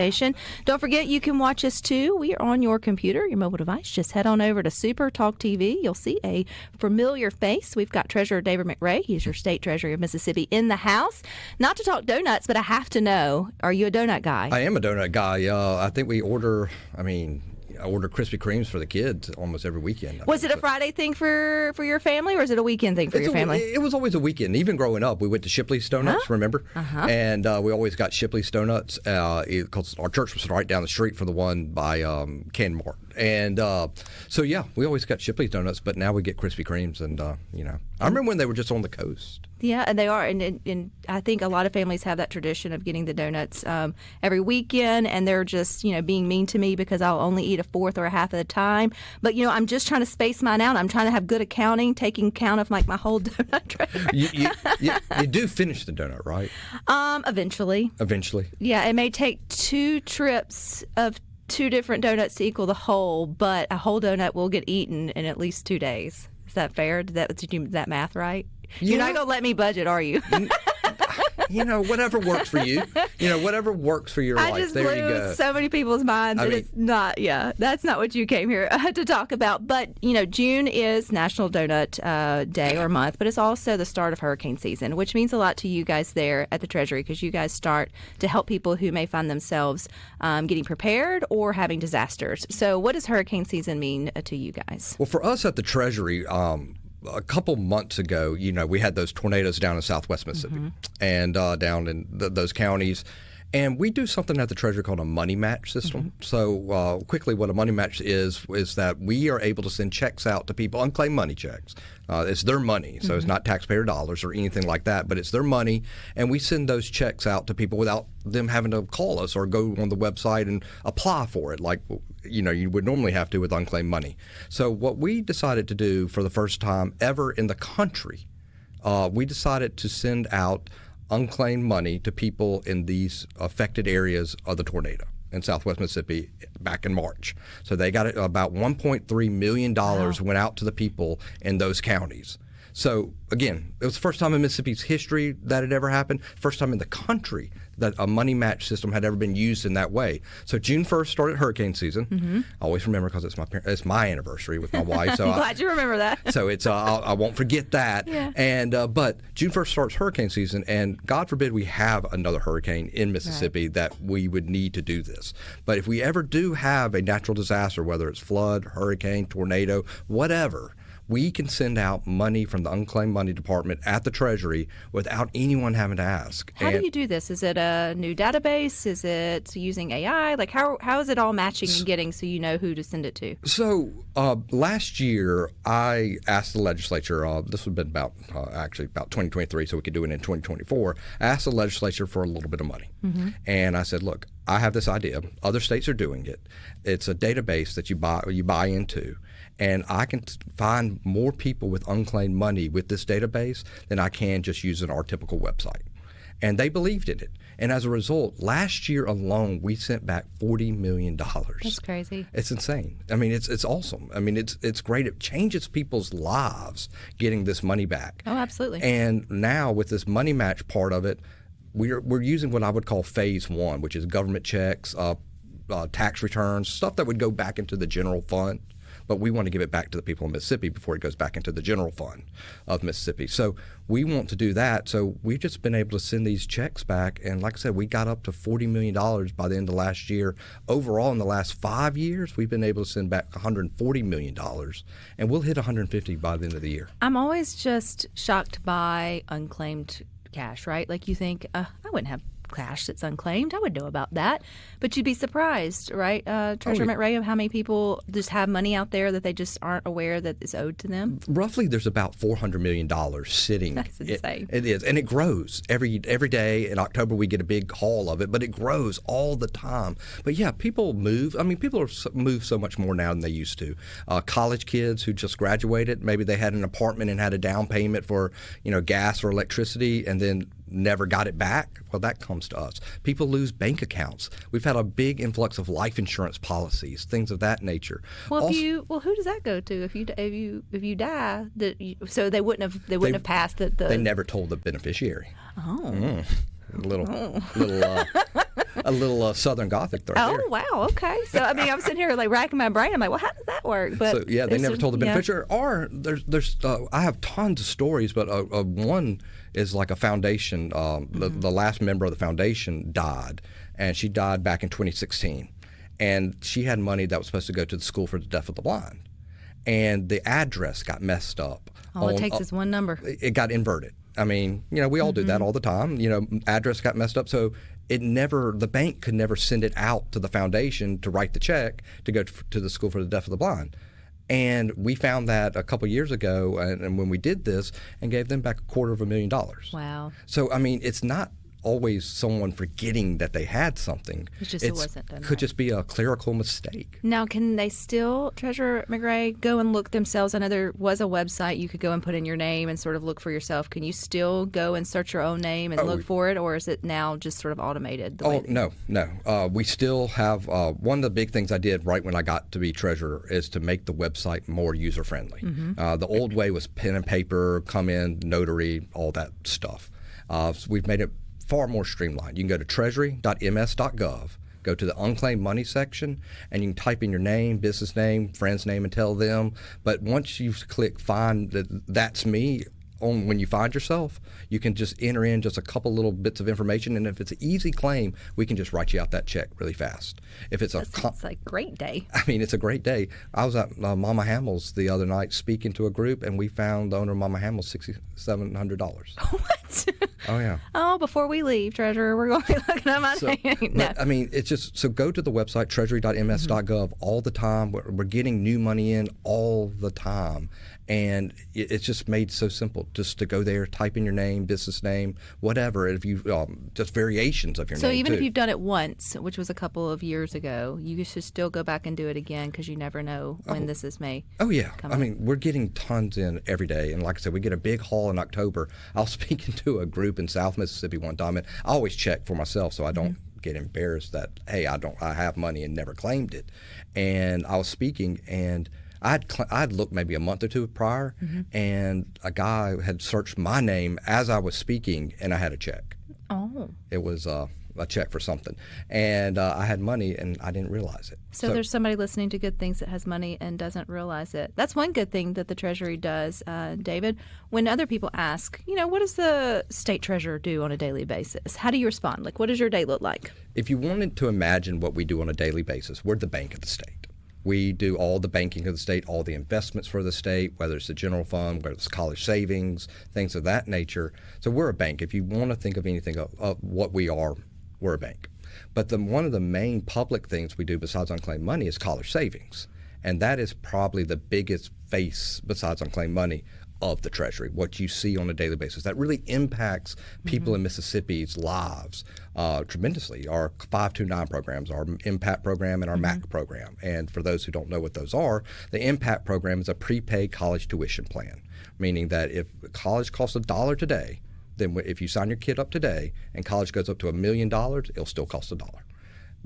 station. Don't forget, you can watch us too. We are on your computer, your mobile device. Just head on over to SuperTalk TV. You'll see a familiar face. We've got Treasurer David McRae. He's your state treasurer of Mississippi in the house. Not to talk donuts, but I have to know, are you a donut guy? I am a donut guy. I think I order Krispy Kremes for the kids almost every weekend. Was it a Friday thing for your family, or is it a weekend thing for your family? It was always a weekend. Even growing up, we went to Shipley's Donuts, remember? And we always got Shipley's Donuts because our church was right down the street from the one by Canmart. And so, yeah, we always got Shipley's Donuts, but now we get Krispy Kremes. And, I remember when they were just on the coast. Yeah, and they are. And I think a lot of families have that tradition of getting the donuts every weekend, and they're just, being mean to me because I'll only eat a fourth or a half of the time. But, I'm just trying to space mine out. I'm trying to have good accounting, taking count of, my whole donut tray. You do finish the donut, right? Eventually. Eventually. Yeah, it may take 2 trips of 2 different donuts to equal the whole, but a whole donut will get eaten in at least 2 days. Is that fair? Did you do that math right? Yeah. You're not going to let me budget, are you? Whatever works for you. Whatever works for your life. I just there you blew go. so many people's minds. It's not, that's not what you came here to talk about. But, June is National Donut Day or month, but it's also the start of hurricane season, which means a lot to you guys there at the Treasury because you guys start to help people who may find themselves getting prepared or having disasters. So what does hurricane season mean to you guys? Well, for us at the Treasury, a couple months ago, we had those tornadoes down in southwest Mississippi and down in those counties. And we do something at the Treasury called a money match system. So quickly, what a money match is that we are able to send checks out to people, unclaimed money checks. It's their money, so it's not taxpayer dollars or anything like that, but it's their money. And we send those checks out to people without them having to call us or go on the website and apply for it like you would normally have to with unclaimed money. So what we decided to do for the first time ever in the country, we decided to send out unclaimed money to people in these affected areas of the tornado in southwest Mississippi back in March. So they got about $1.3 million went out to the people in those counties. So, again, it was the first time in Mississippi's history that it ever happened, first time in the country that a money match system had ever been used in that way. So June 1st started hurricane season. I always remember because it's my anniversary with my wife. So I'm glad you remember that. So it's I won't forget that. Yeah. And but June 1st starts hurricane season, and God forbid we have another hurricane in Mississippi that we would need to do this. But if we ever do have a natural disaster, whether it's flood, hurricane, tornado, whatever, we can send out money from the Unclaimed Money Department at the Treasury without anyone having to ask. How do you do this? Is it a new database? Is it using AI? Like how is it all matching and getting so you know who to send it to? So last year I asked the legislature, this would have been about 2023, so we could do it in 2024. I asked the legislature for a little bit of money. And I said, look, I have this idea. Other states are doing it. It's a database that you buy into. And I can find more people with unclaimed money with this database than I can just using our typical website. And they believed in it. And as a result, last year alone, we sent back $40 million. That's crazy. It's insane. I mean, it's awesome. I mean, it's great. It changes people's lives getting this money back. Oh, absolutely. And now with this money match part of it, we're using what I would call phase 1, which is government checks, tax returns, stuff that would go back into the general fund. But we want to give it back to the people in Mississippi before it goes back into the general fund of Mississippi. So we want to do that. So we've just been able to send these checks back. And like I said, we got up to $40 million by the end of last year. Overall, in the last 5 years, we've been able to send back $140 million. And we'll hit $150 by the end of the year. I'm always just shocked by unclaimed cash, right? Like you think, I wouldn't have cash that's unclaimed. I would know about that. But you'd be surprised, right, Treasurer McRae, of how many people just have money out there that they just aren't aware that is owed to them? Roughly, there's about $400 million sitting. That's insane. It is. And it grows every day. In October, we get a big haul of it, but it grows all the time. But yeah, people move. I mean, people move so much more now than they used to. College kids who just graduated, maybe they had an apartment and had a down payment for, gas or electricity, and then never got it back. Well, that comes to us. People lose bank accounts. We've had a big influx of life insurance policies, things of that nature. Well, who does that go to if you die? So they wouldn't have passed the. They never told the beneficiary. Oh. Little a little Southern Gothic right there. Oh, wow. Okay. So, I mean, I'm sitting here like racking my brain. I'm like, well, how does that work? But so, yeah, they never told the beneficiary. Or there's I have tons of stories, but one is like a foundation. The last member of the foundation died, and she died back in 2016. And she had money that was supposed to go to the School for the Deaf and the Blind. And the address got messed up. All it takes is one number. It got inverted. I mean, we all do that all the time. Address got messed up. So the bank could never send it out to the foundation to write the check to go to the School for the Deaf and the Blind. And we found that a couple years ago, and when we did this, and gave them back $250,000. Wow. So, I mean, it's not always someone forgetting that they had something. It wasn't done. Could just be a clerical mistake. Now, can they still, Treasurer McRae, go and look themselves? I know there was a website you could go and put in your name and sort of look for yourself. Can you still go and search your own name and look for it, or is it now just sort of automated? No. We still have one of the big things I did right when I got to be treasurer is to make the website more user-friendly. The old way was pen and paper, come in, notary, all that stuff. So we've made it far more streamlined. You can go to treasury.ms.gov, go to the unclaimed money section, and you can type in your name, business name, friend's name, and tell them. But once you click find that's me, when you find yourself, you can just enter in just a couple little bits of information, and if it's an easy claim, we can just write you out that check really fast. If it's it's like a great day. I mean, it's a great day. I was at Mama Hamill's the other night speaking to a group, and we found the owner of Mama Hamill's $6,700. What? Oh, yeah. Oh, before we leave, Treasurer, we're going to be looking at my name. No. I mean, it's just, so go to the website, treasury.ms.gov all the time. We're getting new money in all the time. And it's just made so simple just to go there, type in your name, business name, whatever. If you just variations of your name. So even if you've done it once, which was a couple of years ago, you should still go back and do it again because you never know when this is May. Oh yeah, I mean we're getting tons in every day, and like I said, we get a big haul in October. I was speaking to a group in South Mississippi one time, and I always check for myself so I don't get embarrassed that hey I have money and never claimed it. And I was speaking and I'd looked maybe a month or two prior, and a guy had searched my name as I was speaking, and I had a check. Oh. It was a check for something. And I had money, and I didn't realize it. So there's somebody listening to Good Things that has money and doesn't realize it. That's one good thing that the Treasury does, David. When other people ask, what does the state treasurer do on a daily basis? How do you respond? Like, what does your day look like? If you wanted to imagine what we do on a daily basis, we're the bank of the state. We do all the banking of the state, all the investments for the state, whether it's the general fund, whether it's college savings, things of that nature. So we're a bank. If you want to think of anything of what we are, we're a bank. But one of the main public things we do besides unclaimed money is college savings. And that is probably the biggest face besides unclaimed money of the Treasury, what you see on a daily basis. That really impacts people in Mississippi's lives tremendously. Our 529 programs, our IMPACT program and our MAC program. And for those who don't know what those are, the IMPACT program is a prepaid college tuition plan, meaning that if college costs $1 today, then if you sign your kid up today and college goes up to $1 million, it'll still cost $1.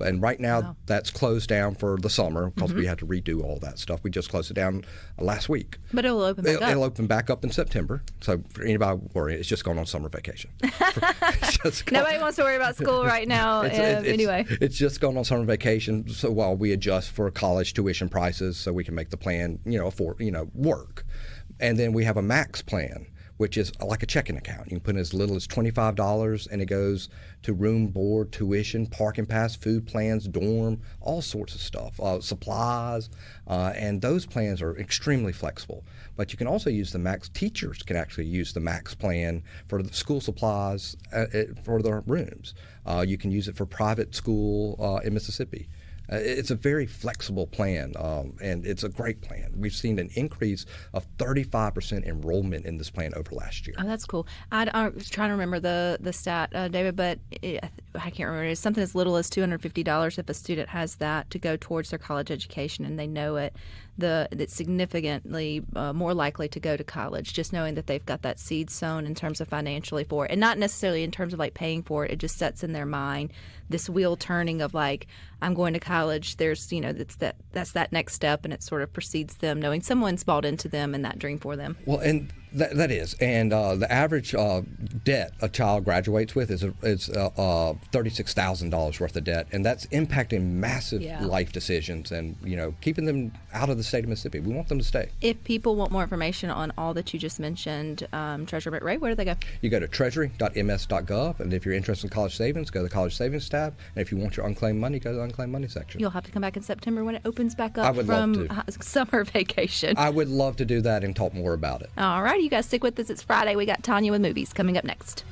And right now, that's closed down for the summer because we had to redo all that stuff. We just closed it down last week. But it'll open back up. It'll open back up in September. So for anybody worrying, it's just going on summer vacation. Nobody wants to worry about school right now anyway. It's just going on summer vacation. So while we adjust for college tuition prices so we can make the plan, work. And then we have a max plan, which is like a checking account. You can put in as little as $25, and it goes to room, board, tuition, parking pass, food plans, dorm, all sorts of stuff, supplies, and those plans are extremely flexible. But you can also use the max. Teachers can actually use the max plan for the school supplies for their rooms. You can use it for private school in Mississippi. It's a very flexible plan, and it's a great plan. We've seen an increase of 35% enrollment in this plan over last year. Oh, that's cool. I was trying to remember the stat, David, but I can't remember. It's something as little as $250 if a student has that to go towards their college education and they know it. It's significantly more likely to go to college, just knowing that they've got that seed sown in terms of financially for it, and not necessarily in terms of like paying for it. It just sets in their mind this wheel turning of like, I'm going to college. There's that's that next step, and it sort of precedes them knowing someone's bought into them and that dream for them. Well, and That is, and the average debt a child graduates with is $36,000 worth of debt, and that's impacting massive life decisions, and keeping them out of the state of Mississippi. We want them to stay. If people want more information on all that you just mentioned, Treasurer McRae, where do they go? You go to treasury.ms.gov, and if you're interested in college savings, go to the college savings tab, and if you want your unclaimed money, go to the unclaimed money section. You'll have to come back in September when it opens back up I would from love to. Summer vacation. I would love to do that and talk more about it. All right, you guys stick with us. It's Friday. We got Tanya with movies coming up next.